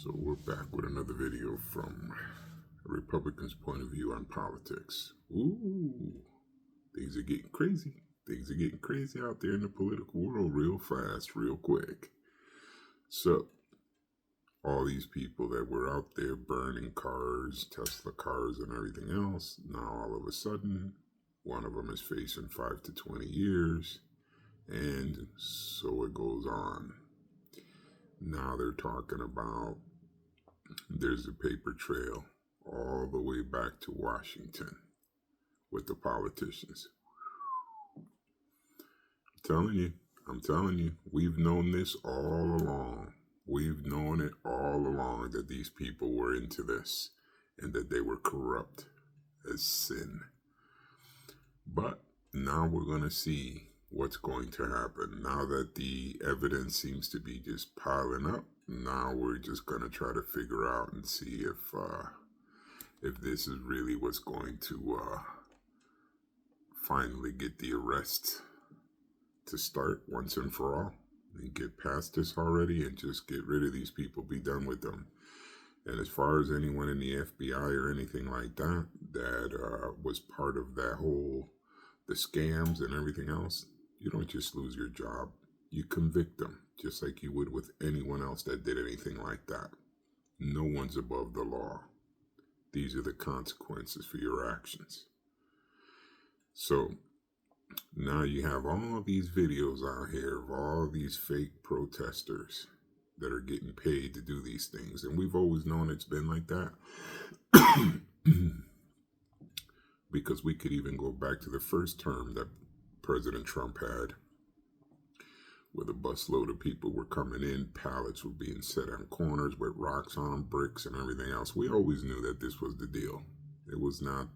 So we're back with another video from a Republican's point of view on politics. Ooh, things are getting crazy. Things are getting crazy out there in the political world real fast, real quick. So, all these people that were out there burning cars, Tesla cars, and everything else, now all of a sudden, one of them is facing 5 to 20 years, and so it goes on. Now they're talking about there's a paper trail all the way back to Washington with the politicians. I'm telling you, we've known this all along. We've known it all along that these people were into this and that they were corrupt as sin. But now we're going to see what's going to happen. Now that the evidence seems to be just piling up, now we're just going to try to figure out and see if this is really what's going to finally get the arrest to start once and for all, and get past this already and just get rid of these people, be done with them. And as far as anyone in the FBI or anything like that was part of that whole, the scams and everything else, you don't just lose your job. You convict them, just like you would with anyone else that did anything like that. No one's above the law. These are the consequences for your actions. So now you have all of these videos out here of all these fake protesters that are getting paid to do these things. And we've always known it's been like that. Because we could even go back to the first term that President Trump had, where the busload of people were coming in, pallets were being set on corners with rocks on them, bricks and everything else. We always knew that this was the deal. It was not,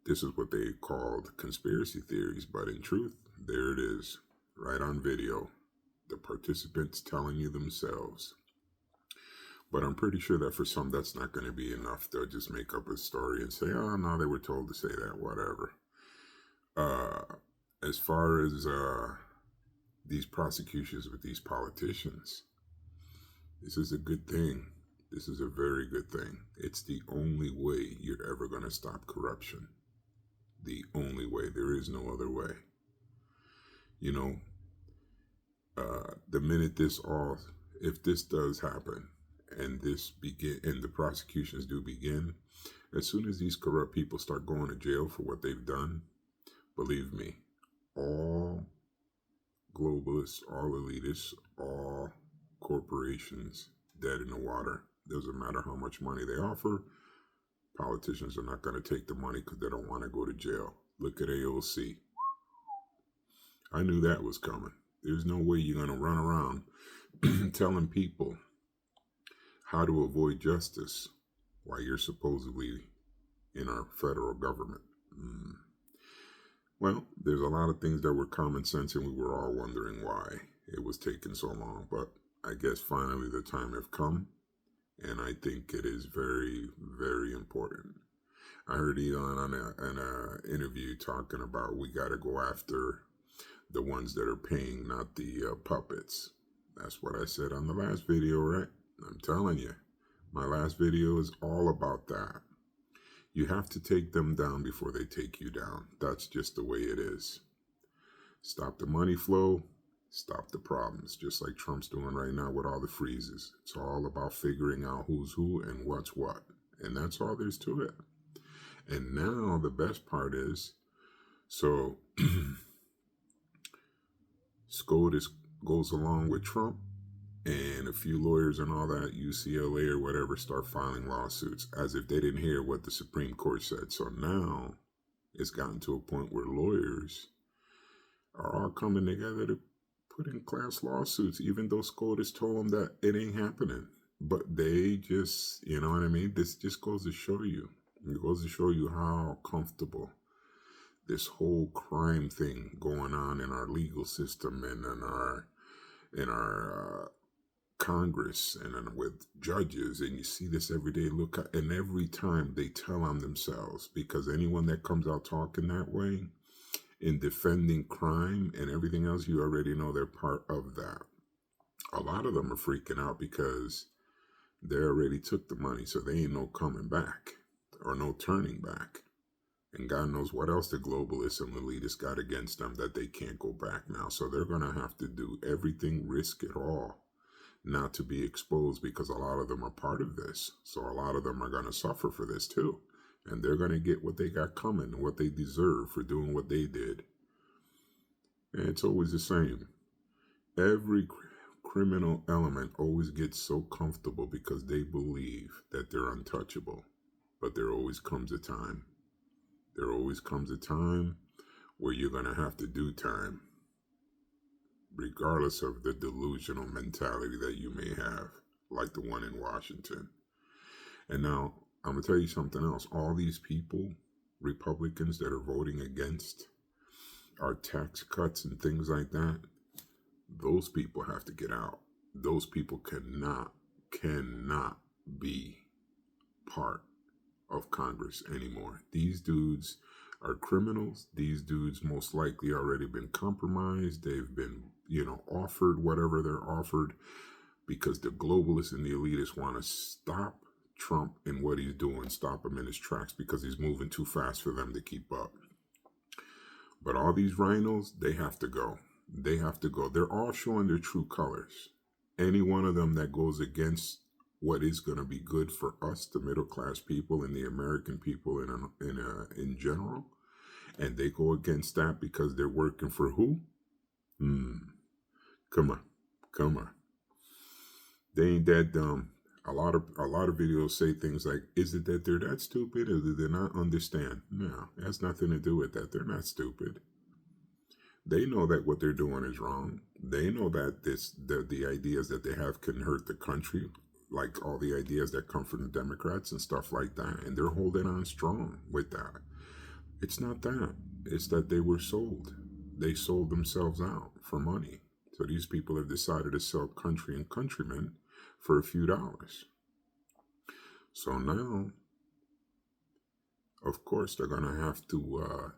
this is what they called conspiracy theories, but in truth, there it is, right on video. The participants telling you themselves. But I'm pretty sure that for some, that's not going to be enough. They'll just make up a story and say, oh, no, they were told to say that, whatever. As far as these prosecutions with these politicians, this is a good thing. This is a very good thing. It's the only way you're ever going to stop corruption. The only way. There is no other way. You know, the minute if this does happen, and the prosecutions do begin, as soon as these corrupt people start going to jail for what they've done, believe me, all globalists, all elitists, all corporations dead in the water. Doesn't matter how much money they offer. Politicians are not going to take the money because they don't want to go to jail. Look at AOC. I knew that was coming. There's no way you're going to run around telling people how to avoid justice while you're supposedly in our federal government. Well, there's a lot of things that were common sense, and we were all wondering why it was taking so long. But I guess finally the time have come, and I think it is very, very important. I heard Elon on an interview talking about we got to go after the ones that are paying, not the puppets. That's what I said on the last video, right? I'm telling you, my last video is all about that. You have to take them down before they take you down. That's just the way it is. Stop the money flow, stop the problems, just like Trump's doing right now with all the freezes. It's all about figuring out who's who and what's what. And that's all there's to it. And now the best part is, so SCOTUS goes along with Trump, and a few lawyers and all that, UCLA or whatever, start filing lawsuits as if they didn't hear what the Supreme Court said. So now it's gotten to a point where lawyers are all coming together to put in class lawsuits, even though SCOTUS told them that it ain't happening. But they just, you know what I mean? This just goes to show you. It goes to show you how comfortable this whole crime thing going on in our legal system and in our Congress and with judges, and you see this every day. And every time they tell on themselves, because anyone that comes out talking that way in defending crime and everything else, you already know they're part of that. A lot of them are freaking out because They already took the money, so they ain't no coming back or no turning back. And God knows what else the globalists and elitists got against them that they can't go back now. So they're going to have to do everything, risk it all, not to be exposed, because a lot of them are part of this. So a lot of them are going to suffer for this too. And they're going to get what they got coming, what they deserve for doing what they did. And it's always the same. Every criminal element always gets so comfortable because they believe that they're untouchable. But there always comes a time. There always comes a time where you're going to have to do time, regardless of the delusional mentality that you may have, like the one in Washington. And now, I'm going to tell you something else. All these people, Republicans that are voting against our tax cuts and things like that, those people have to get out. Those people cannot be part of Congress anymore. These dudes are criminals. These dudes most likely already been compromised. They've been, offered whatever they're offered, because the globalists and the elitists want to stop Trump in what he's doing, stop him in his tracks, because he's moving too fast for them to keep up. But all these rhinos, they have to go. They have to go. They're all showing their true colors. Any one of them that goes against what is going to be good for us, the middle class people and the American people in general, and they go against that because they're working for who? Come on. They ain't that dumb. A lot of videos say things like, "Is it that they're that stupid, or do they not understand?" No, it has nothing to do with that. They're not stupid. They know that what they're doing is wrong. They know that the ideas that they have can hurt the country, like all the ideas that come from the Democrats and stuff like that. And they're holding on strong with that. It's not that. It's that they were sold. They sold themselves out for money. So these people have decided to sell country and countrymen for a few dollars. So now, of course, they're going to have to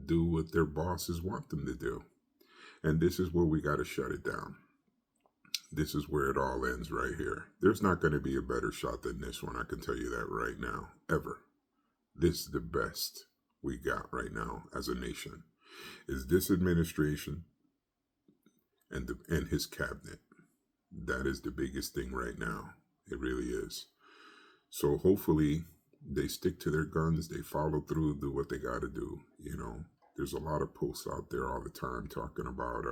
do what their bosses want them to do. And this is where we got to shut it down. This is where it all ends right here. There's not going to be a better shot than this one. I can tell you that right now, ever. This is the best we got right now as a nation, is this administration and his cabinet. That is the biggest thing right now. It really is. So hopefully they stick to their guns. They follow through, do what they got to do. There's a lot of posts out there all the time talking about,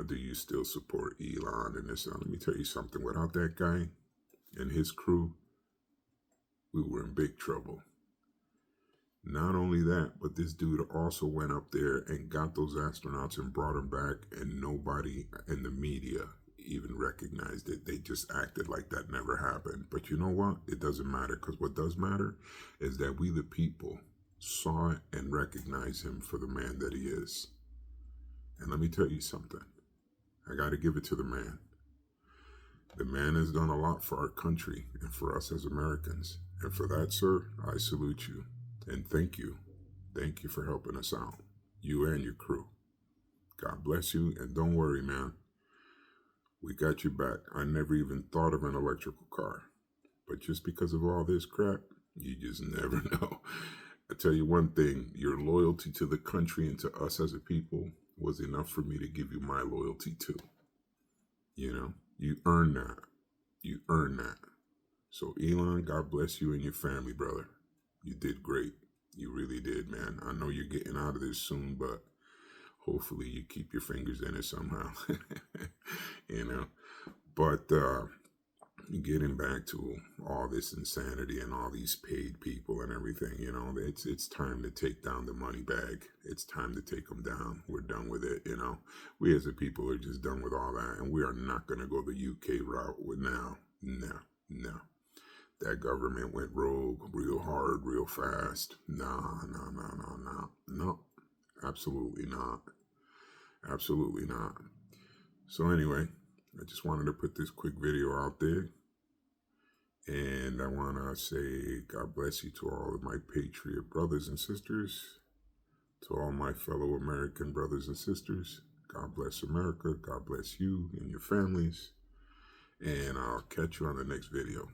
do you still support Elon and this? Let me tell you something. Without that guy and his crew, we were in big trouble. Not only that, but this dude also went up there and got those astronauts and brought them back, and nobody in the media even recognized it. They just acted like that never happened. But you know what? It doesn't matter, because what does matter is that we, the people, saw it and recognized him for the man that he is. And let me tell you something. I got to give it to the man. The man has done a lot for our country and for us as Americans. And for that, sir, I salute you. And thank you. Thank you for helping us out. You and your crew. God bless you. And don't worry, man. We got you back. I never even thought of an electrical car. But just because of all this crap, you just never know. I tell you one thing. Your loyalty to the country and to us as a people was enough for me to give you my loyalty too. You earned that. You earned that. So Elon, God bless you and your family, brother. You did great. You really did, man. I know you're getting out of this soon, but hopefully you keep your fingers in it somehow. But getting back to all this insanity and all these paid people and everything, it's time to take down the money bag. It's time to take them down. We're done with it. We as a people are just done with all that, and we are not going to go the UK route now. No. That government went rogue real hard, real fast. No. Absolutely not. Absolutely not. So anyway, I just wanted to put this quick video out there. And I want to say God bless you to all of my patriot brothers and sisters. To all my fellow American brothers and sisters. God bless America. God bless you and your families. And I'll catch you on the next video.